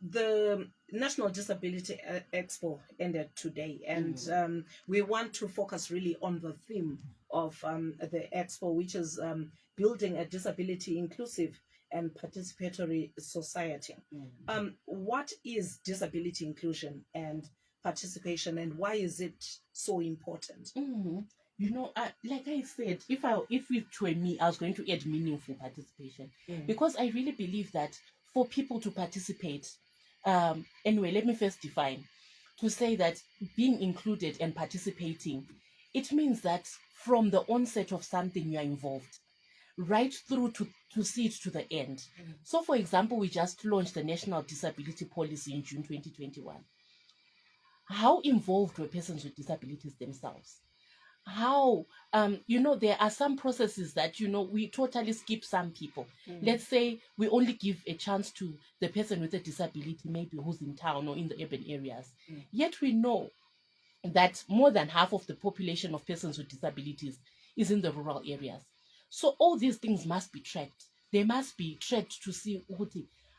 the National Disability Expo ended today, and we want to focus really on the theme of the expo, which is building a disability inclusive and participatory society. What is disability inclusion and participation, and why is it so important? Like I said, if it were me, I was going to add meaningful participation because I really believe that for people to participate, anyway, let me first define to say that being included and participating, it means that from the onset of something you are involved, right through to see it to the end. So, for example, we just launched the National Disability Policy in June 2021. How involved were persons with disabilities themselves? How there are some processes that we totally skip some people. Let's say we only give a chance to the person with a disability, maybe who's in town or in the urban areas, yet we know that more than half of the population of persons with disabilities is in the rural areas. So all these things must be tracked. They must be tracked to see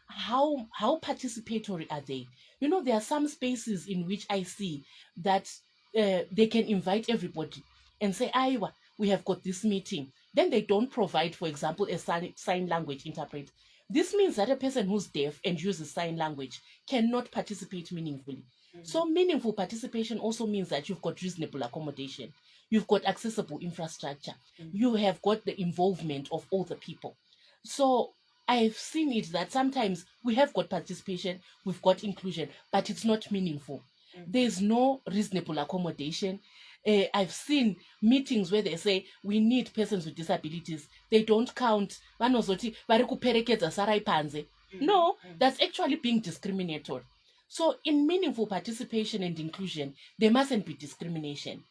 how participatory are they. There are some spaces in which I see that they can invite everybody and say, Iowa, we have got this meeting. Then they don't provide, for example, a sign language interpreter. This means that a person who's deaf and uses sign language cannot participate meaningfully. So meaningful participation also means that you've got reasonable accommodation, you've got accessible infrastructure, you have got the involvement of all the people. So I've seen it that sometimes we have got participation, we've got inclusion, but it's not meaningful. There's no reasonable accommodation. I've seen meetings where they say we need persons with disabilities. They don't count. Vanozoti vari kuperekedza sarai panze. No, that's actually being discriminatory. So in meaningful participation and inclusion, there mustn't be discrimination.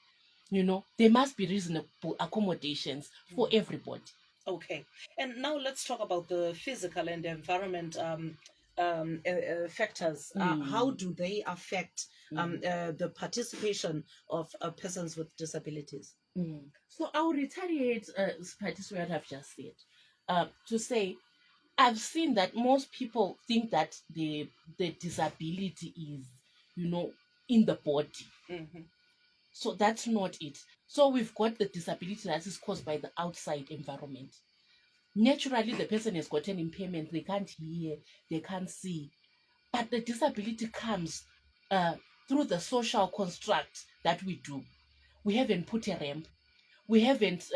There must be reasonable accommodations for everybody. Okay, and now let's talk about the physical and environment factors. How do they affect the participation of persons with disabilities? So I'll retaliate to what I've just said. To say I've seen that most people think that the disability is, in the body. So that's not it. So we've got the disability that is caused by the outside environment. Naturally, the person has got an impairment. They can't hear, they can't see. But the disability comes through the social construct that we do. We haven't put a ramp. We haven't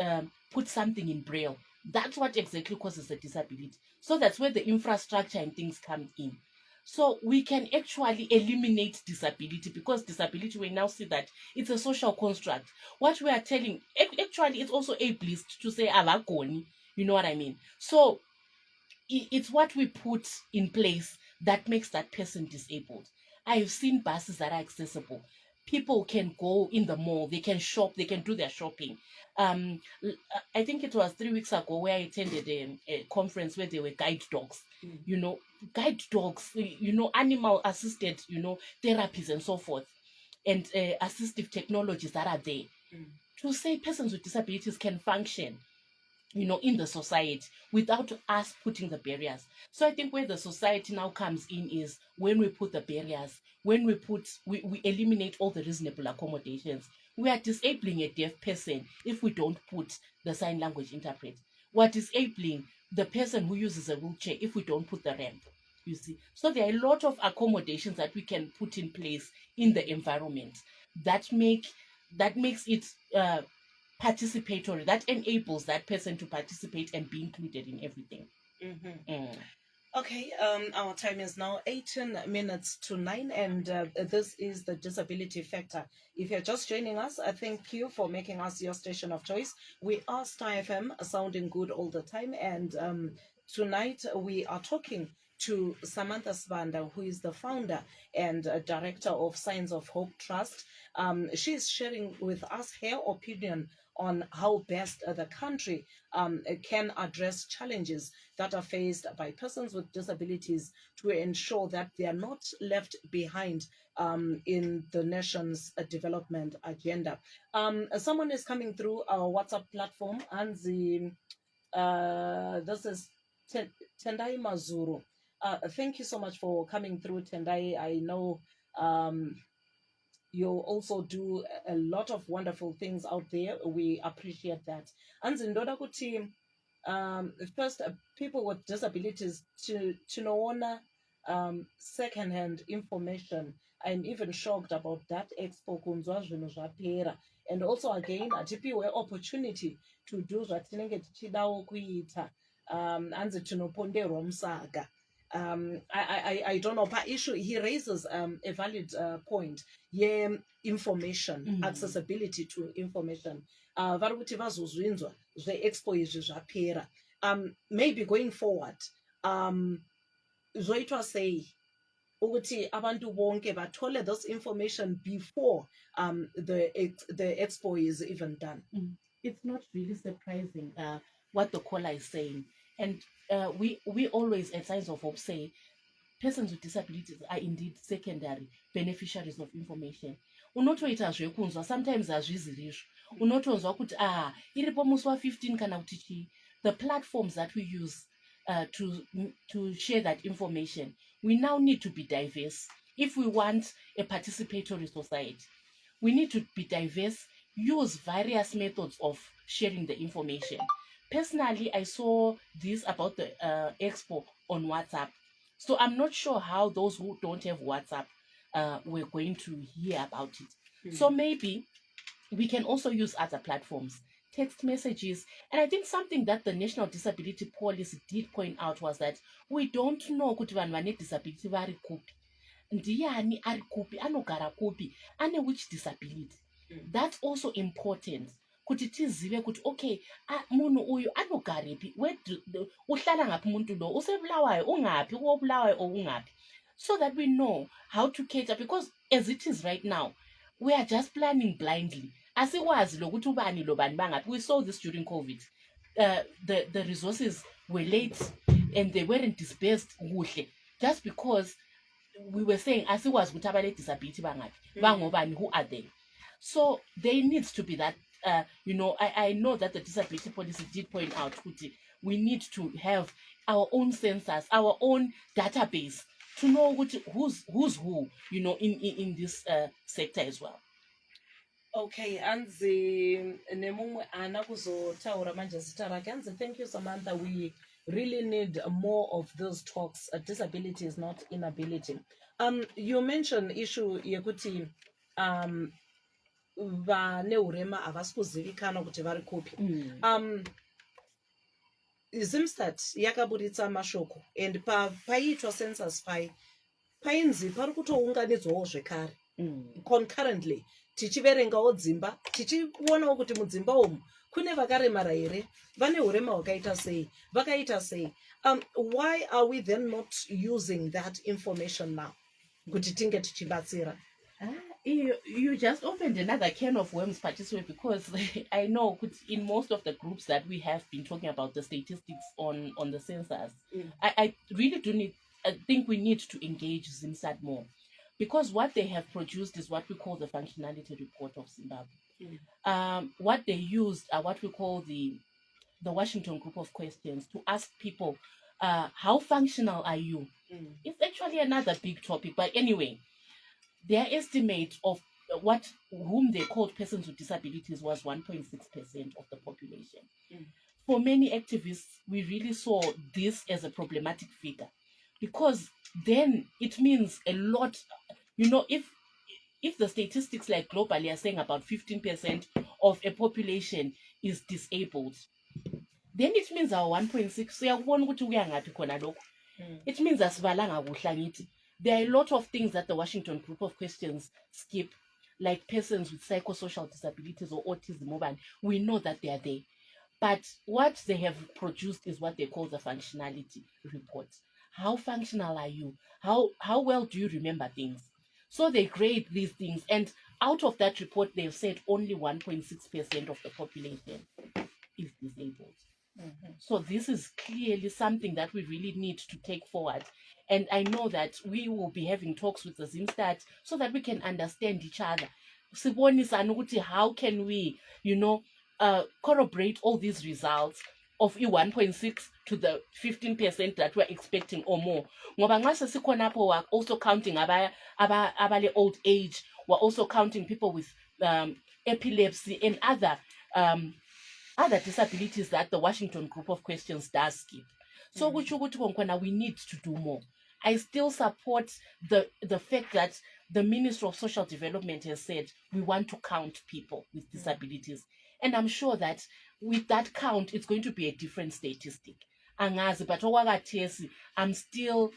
put something in braille. That's what exactly causes the disability. So that's where the infrastructure and things come in. So we can actually eliminate disability because disability, we now see that it's a social construct. What we are telling, actually, it's also ableist to say alagoni. You know what I mean? So it's what we put in place that makes that person disabled. I've seen buses that are accessible. People can go in the mall, they can shop, they can do their shopping. I think it was 3 weeks ago where I attended a conference where there were guide dogs. Guide dogs, animal assisted, therapies and so forth, and assistive technologies that are there to say persons with disabilities can function in the society without us putting the barriers. So I think where the society now comes in is when we put the barriers, when we eliminate all the reasonable accommodations. We are disabling a deaf person if we don't put the sign language interpreter. We're disabling the person who uses a wheelchair if we don't put the ramp. You see, so there are a lot of accommodations that we can put in place in the environment that makes it participatory, that enables that person to participate and be included in everything. Okay, our time is now 18 minutes to 9, and this is the disability factor. If you're just joining us, I thank you for making us your station of choice. We are Star FM, sounding good all the time, and tonight we are talking to Samantha Sibanda, who is the founder and director of Signs of Hope Trust. She is sharing with us her opinion on how best the country can address challenges that are faced by persons with disabilities to ensure that they are not left behind in the nation's development agenda. Someone is coming through our WhatsApp platform, and this is Tendai Mazuru. Thank you so much for coming through, Tendai. I know um, you also do a lot of wonderful things out there. We appreciate that. And Zindoda kuti first, people with disabilities to know secondhand information. I'm even shocked about that expo kunzwa zvinhu zvapera. And also again, atipiwe opportunity to do zvatinenge tichidawo kuita. Hanzi tinoponderwa musaga. I don't know. But issue he raises a valid point. Yeah, information, accessibility to information. Vari kuti vazozvinzwa zveexpo izvi zvapera. Maybe going forward, zvoitwa sei ukuthi abantu bonke bathole this information before the expo is even done. It's not really surprising what the caller is saying. And we always at Signs of Hope say persons with disabilities are indeed secondary beneficiaries of information. Unotoita zvekunzwa sometimes hazvizi izvo. Unotonzwa kuti iripo musi wa15 kana kuti chii. The platforms that we use to share that information, we now need to be diverse. If we want a participatory society, we need to be diverse, use various methods of sharing the information. Personally, I saw this about the expo on WhatsApp. So I'm not sure how those who don't have WhatsApp were going to hear about it. So maybe we can also use other platforms, text messages. And I think something that the National Disability Policy did point out was that we don't know kuti vanhu vane disability vari kupi. Ndiani ari kupi, anogara kupi, ane which disability. That's also important. Kuti tizive kuti okay, munhu uyu anogarepi, uhlala ngapi muntu lo, usebulawayo ungapi, wobulawayo or ungapi. So that we know how to cater, because as it is right now, we are just planning blindly. Asiwazi lo kuti ubani lo bani bangapi. We saw this during COVID. The resources were late and they weren't dispersed kuhle, just because we were saying asiwazi ukuthi abale disability bangapi, bangobani, who are they. So there needs to be that. I know that the disability policy did point out kuti we need to have our own census, our own database to know who's who, in this sector as well. Okay, anzi nemumwe ana kuzotaura manje zita rake. Anzi, thank you Samantha. We really need more of those talks. Disability is not inability. You mentioned issue yekuti vane urema havasi kuzivikanwa kuti vari kupi. Zimstat yakaburitsa mashoko and paiitwa census painzi pari kutounganidzwawo zvekare concurrently, tichiverengawo dzimba, tichionawo kuti mudzimba umu kune vakaremara here, vane urema hwakaita sei, vakaita sei. Why are we then not using that information now kuti tinge tichibatsira? You just opened another can of worms, Patiswe, because I know in most of the groups that we have been talking about the statistics on the census, I really think we need to engage ZIMSAD more, because what they have produced is what we call the functionality report of Zimbabwe. What they used are what we call the Washington group of questions to ask people, how functional are you? It's actually another big topic, but anyway, their estimate of whom they called persons with disabilities was 1.6% of the population. For many activists, we really saw this as a problematic figure, because then it means a lot. If the statistics like globally are saying about 15% of a population is disabled, then it means our 1.6, it means asivalanga kuhla ngithi. There are a lot of things that the Washington group of questions skip, like persons with psychosocial disabilities or autism. We know that they are there. But what they have produced is what they call the functionality report. How functional are you? How well do you remember things? So they grade these things. And out of that report, they've said only 1.6% of the population is disabled. So this is clearly something that we really need to take forward. And I know that we will be having talks with the ZIMSTAT so that we can understand each other. How can we, corroborate all these results of i-1.6 to the 15% that we're expecting or more. Ngoba nxa sesikhonapho, we're also counting abale old age, we're also counting people with epilepsy and other disabilities that the Washington Group of Questions does skip. So we need to do more. I still support the fact that the Minister of Social Development has said we want to count people with disabilities. And I'm sure that with that count, it's going to be a different statistic. Angazi, but okwakathesi, I'm still,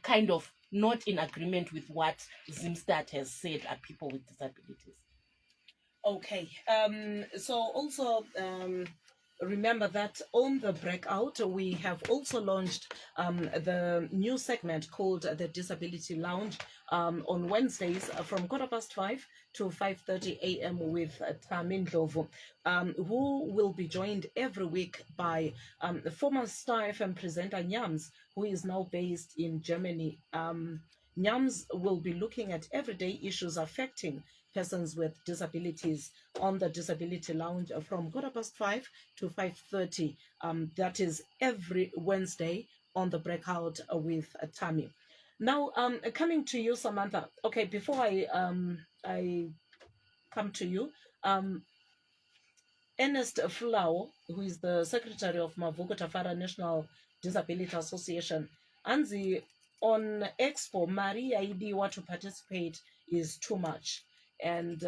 kind of not in agreement with what Zimstat has said are people with disabilities. Okay. So also remember that on the breakout, we have also launched the new segment called the Disability Lounge on Wednesdays from 5:15 to 5:30 a.m. with Tami Ndlovu, who will be joined every week by former Star FM presenter Nyams, who is now based in Germany. Nyams will be looking at everyday issues affecting persons with disabilities on the Disability Lounge from 5:15 to 5:30. That is every Wednesday on the breakout with Tami. Now, coming to you, Samantha. Okay, before I come to you, Ernest Fulao, who is the secretary of Mavuko Tafara National Disability Association, Anzi on Expo, Maria Idiwa to participate is too much. And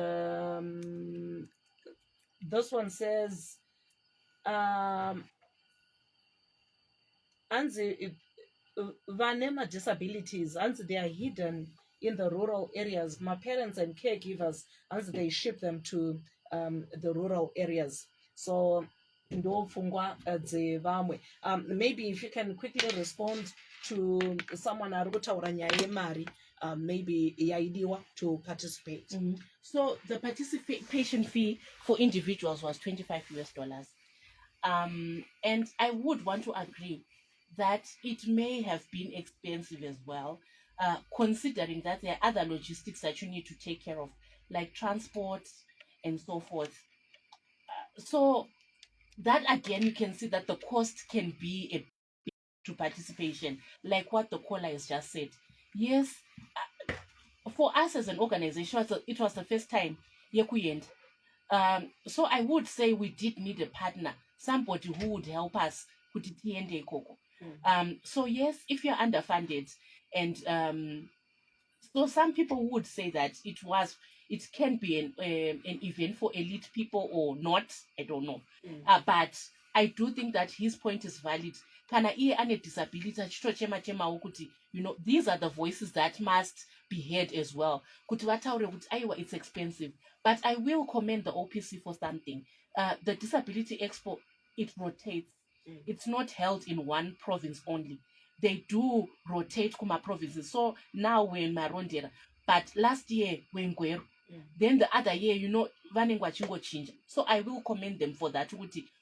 this one says, Anzi Vanema disabilities, Anzi they are hidden in the rural areas. My parents and caregivers, Anzi they ship them to the rural areas. So maybe if you can quickly respond to someone mari, maybe yaidiwa to participate. So the participation fee for individuals was $25. And I would want to agree that it may have been expensive as well, considering that there are other logistics that you need to take care of, like transport and so forth. So that again, you can see that the cost can be a to participation, like what the caller has just said. Yes, for us as an organization, it was the first time Yekuyend. So I would say we did need a partner, somebody who would help us put it here and there. So yes, if you're underfunded, and so some people would say that it can be an event for elite people or not. I don't know, but I do think that his point is valid. Kana iye ane disability achito chema ukuthi, these are the voices that must be heard as well. Kuti vataure kuti aiwa, it's expensive, but I will commend the OPC for something. The Disability Expo, it rotates. It's not held in one province only. They do rotate kuma provinces. So now we're in Marondera, but last year we're in Gweru. Then the other year, vanengwa chingo chinja. So I will commend them for that.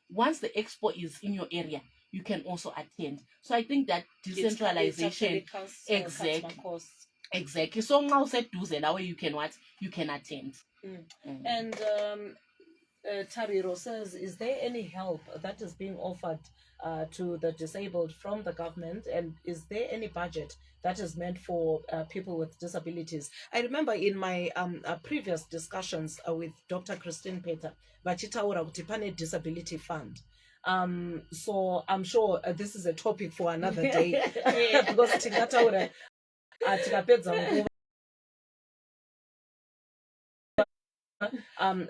Once the expo is in your area, you can also attend. So I think that decentralization, exactly. So now said do that way you can attend. And Tariro says, is there any help that is being offered to the disabled from the government, and is there any budget that is meant for people with disabilities? I remember in my previous discussions with Dr. Christine Peter, vachitaura kuti pane disability fund. So I'm sure this is a topic for another day because tikataura tikapedza nguva.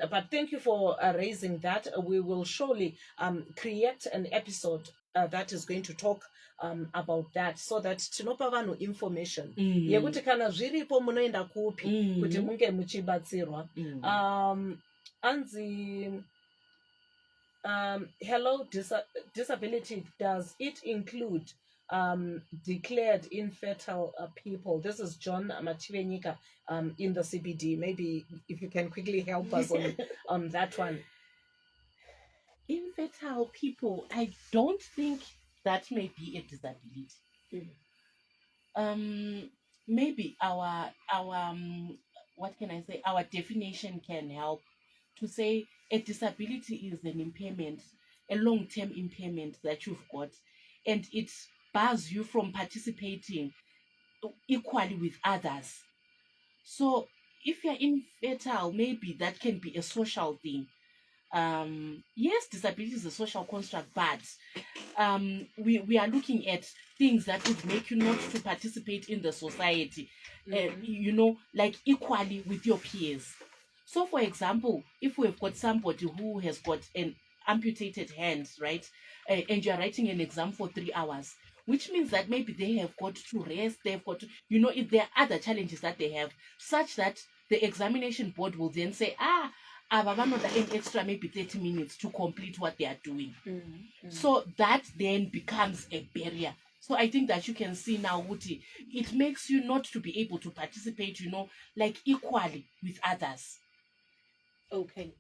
But thank you for raising that. We will surely create an episode that is going to talk about that, so that tinopa vanhu information yekuti kana zviripo munoenda kupi kuti munge muchibatsirwa. Anzi hello, disability, does it include declared infertile people? This is John Machivenyika in the CBD. Maybe if you can quickly help us on that one. Infertile people, I don't think that may be a disability. Maybe our what can I say? Our definition can help to say a disability is an impairment a long-term impairment that you've got, and it bars you from participating equally with others. So if you're infertile, maybe that can be a social thing. Yes, disability is a social construct, but we are looking at things that would make you not to participate in the society, you know, like equally with your peers. So for example, if we've got somebody who has got an amputated hand, right, and you're writing an exam for 3 hours, which means that maybe they have got to rest, they've got to, you know, if there are other challenges that they have, such that the examination board will then say, ava vanoda an extra maybe 30 minutes to complete what they are doing. So that then becomes a barrier. So I think that you can see now, Wuti, it makes you not to be able to participate, you know, like equally with others. Okay.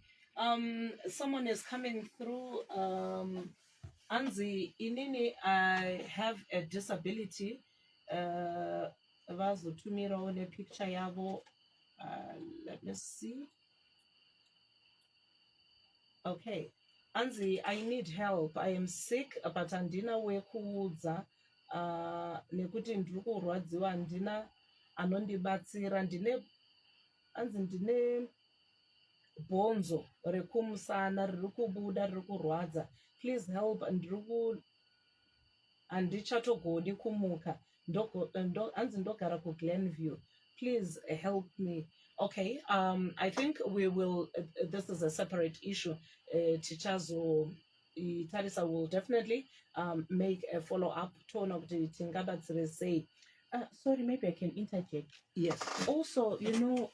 Someone is coming through. Anzi, inini, I have a disability. Vazotumirawo nepicture yavo. Let me see. Okay. Anzi, I need help. I am sick, but andina wekuudza. Nekuti ndiri kurwadziwa handina anondibatsira. Ndine bhonzo rekumusana riri kubuda riri kurwadza. Please help. Handichatogoni kumuka. Hanzi ndogara kuGlenview. Please help me. Okay. I think we will. This is a separate issue. Tichazo Tarisa will definitely make a follow up. Tono kuti tingabatsire sei. Sorry, maybe I can interject. Yes. Also, you know,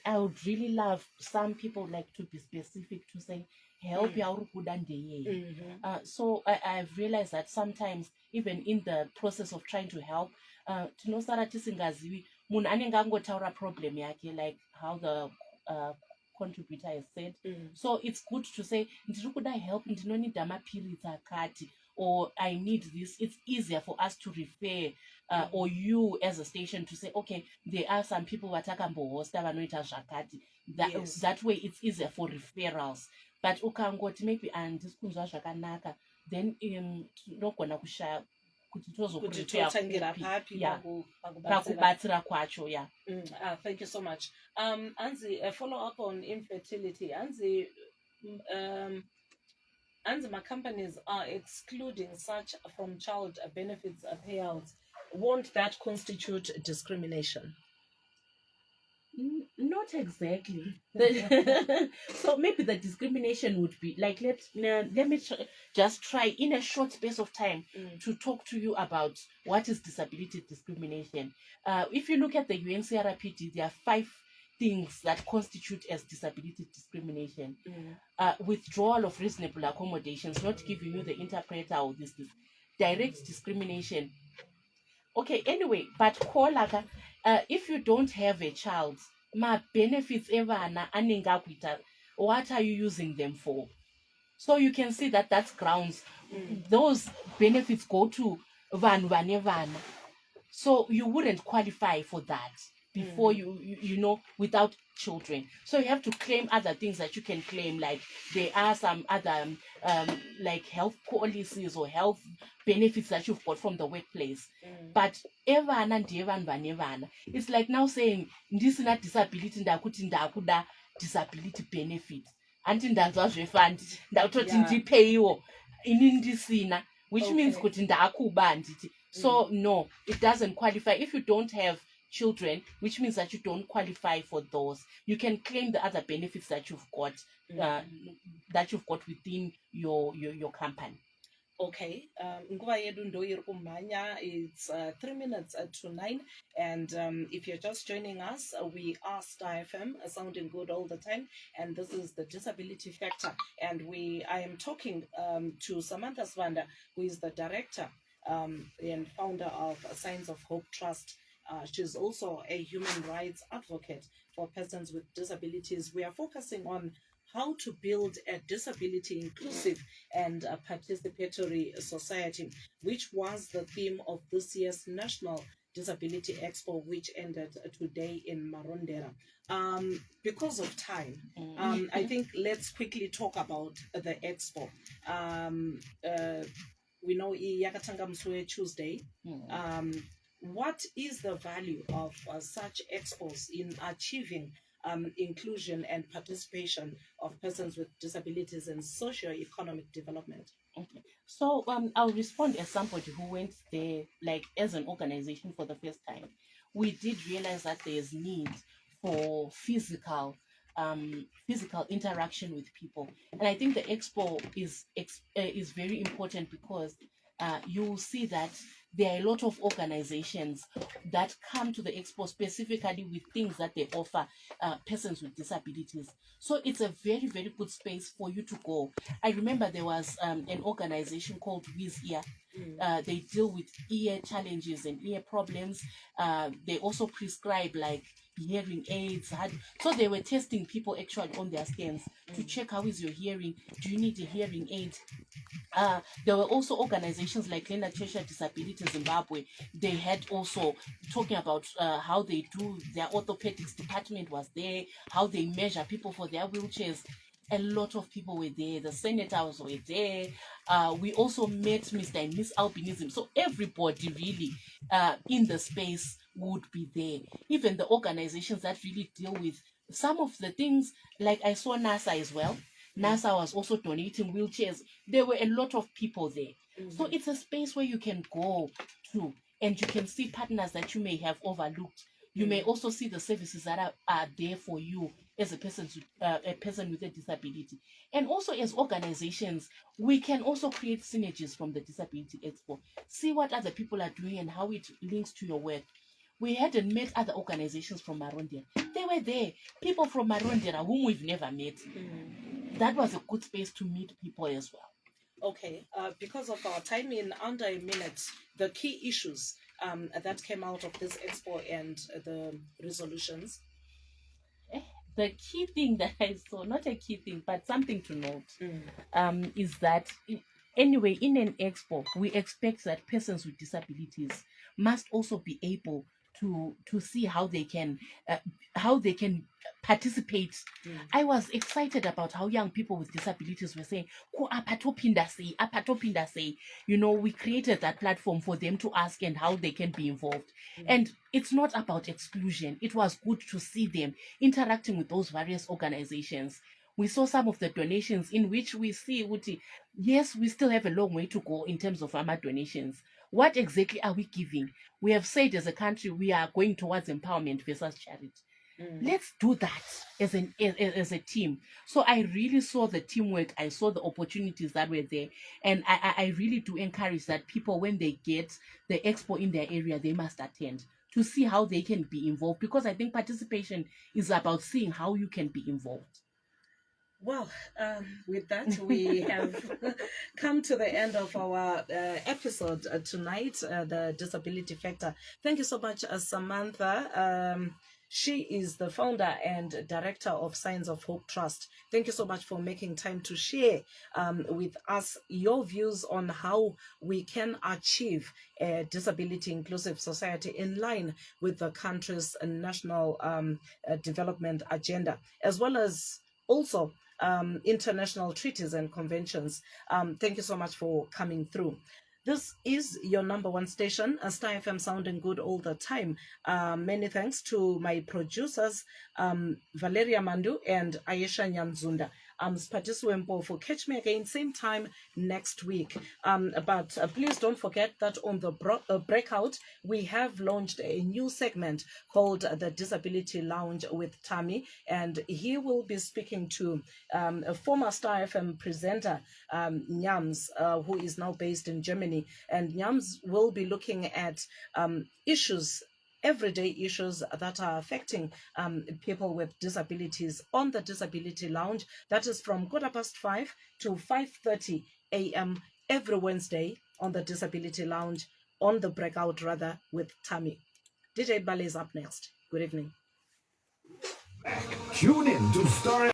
I would really love some people like to be specific to say help yauri kuda ndeyei. So I've realized that sometimes even in the process of trying to help, tinosara tisingazivi munhu anenge angotaura problem yake, like how the contributor has said. So it's good to say ndiri kuda help, ndinonida mapiritsi akati, or I need this. It's easier for us to refer, or you as a station to say, okay, there are some people vatakambohosta vanoita zvakati. That way it's easier for referrals. But ukangoti maybe handisi kunzwa zvakanaka, then tinogona kushaya kuti tozokutangira papi pakubatsira kwacho. Yeah. Thank you so much. Anzi, a follow up on infertility. Anzi, my companies are excluding such from child benefits payouts. Won't that constitute discrimination? Not exactly. So maybe the discrimination would be like, let me just try in a short space of time to talk to you about what is disability discrimination. If you look at the UNCRPD, there are 5 things that constitute as disability discrimination. Withdrawal of reasonable accommodations, not giving you the interpreter or this. Direct discrimination. Okay, anyway, but Kolaka, if you don't have a child, my benefits evana aninga kuita, what are you using them for? So you can see that that's grounds. Those benefits go to vanevana. So you wouldn't qualify for that before you know, without children. So you have to claim other things that you can claim, like there are some other like health policies or health benefits that you've got from the workplace. But evana ndiyevanhu vanevana, it's like now saying ndisina disability ndakuti ndakuda disability benefit, anti ndanzwa zvefund ndakutoti ndipeiwo ini ndisina, which means kuti ndakuba nditi. So no, it doesn't qualify. If you don't have children, which means that you don't qualify for those, you can claim the other benefits that you've got, within your company. Okay, nguva yedu ndo iri kumhanya. It's 3 minutes to 9, and if you're just joining us, we are Star FM, sounding good all the time, and this is the Disability Factor, and I am talking to Samantha Swanda, who is the director and founder of Signs of Hope Trust. She's also a human rights advocate for persons with disabilities. We are focusing on how to build a disability inclusive and a participatory society, which was the theme of this year's National Disability Expo, which ended today in Marondera. Because of time, I think let's quickly talk about the expo. Um, we know Yakatanga Msue Tuesday. What is the value of such expos in achieving inclusion and participation of persons with disabilities in socio-economic development? Okay. So I'll respond as somebody who went there, like as an organization for the first time. We did realize that there's need for physical interaction with people, and I think the expo is very important because you'll see that there are a lot of organizations that come to the expo specifically with things that they offer persons with disabilities. So it's a very, very good space for you to go. I remember there was an organization called Wiz Ear. They deal with ear challenges and ear problems. They also prescribe like hearing aids. So they were testing people actually on their scans to check how is your hearing. Do you need a hearing aid? There were also organizations like Lena Cheshire Disability Zimbabwe. They had also talking about how they do their orthopedics department was there, how they measure people for their wheelchairs. A lot of people were there. The senators were there. We also met Mr. and Miss Albinism. So everybody really in the space would be there. Even the organizations that really deal with some of the things, like I saw NASA as well. NASA was also donating wheelchairs. There were a lot of people there. So it's a space where you can go to and you can see partners that you may have overlooked. You may also see the services that are there for you as a person with a disability. And also as organizations, we can also create synergies from the Disability Expo. See what other people are doing and how it links to your work. We hadn't met other organizations from Marondera. They were there. People from Marondera whom we've never met. That was a good space to meet people as well. Okay, because of our time, in under a minute, the key issues that came out of this expo and the resolutions. The key thing that I saw, not a key thing, but something to note, is that anyway, in an expo, we expect that persons with disabilities must also be able to see how they can participate. I was excited about how young people with disabilities were saying, "Ko apatopinda say, apatopinda say." You know, we created that platform for them to ask and how they can be involved. And it's not about exclusion. It was good to see them interacting with those various organizations. We saw some of the donations in which we see, Uti, yes, we still have a long way to go in terms of our donations. What exactly are we giving? We have said as a country we are going towards empowerment versus charity. Let's do that as a team. So I really saw the teamwork. I saw the opportunities that were there, and I really do encourage that people, when they get the expo in their area, they must attend to see how they can be involved, because I think participation is about seeing how you can be involved. Well, with that, we have come to the end of our episode tonight, the Disability Factor. Thank you so much, Samantha. She is the founder and director of Signs of Hope Trust. Thank you so much for making time to share with us your views on how we can achieve a disability inclusive society in line with the country's national development agenda, as well as also international treaties and conventions. Thank you so much for coming through. This is your number one station, Star FM, sounding good all the time. Many thanks to my producers, Valeria Mandu and Ayesha Nyanzunda. Spatisiwe Mpofu. Catch me again, same time next week. But please don't forget that on the breakout, we have launched a new segment called the Disability Lounge with Tammy, and he will be speaking to a former Star FM presenter, Nyams, who is now based in Germany. And Nyams will be looking at issues, everyday issues that are affecting people with disabilities on the Disability Lounge. That is from 5:15 to 5:30 a.m. every Wednesday on the Disability Lounge, on the breakout rather, with Tammy. DJ Bale is up next. Good evening. Tune in to Star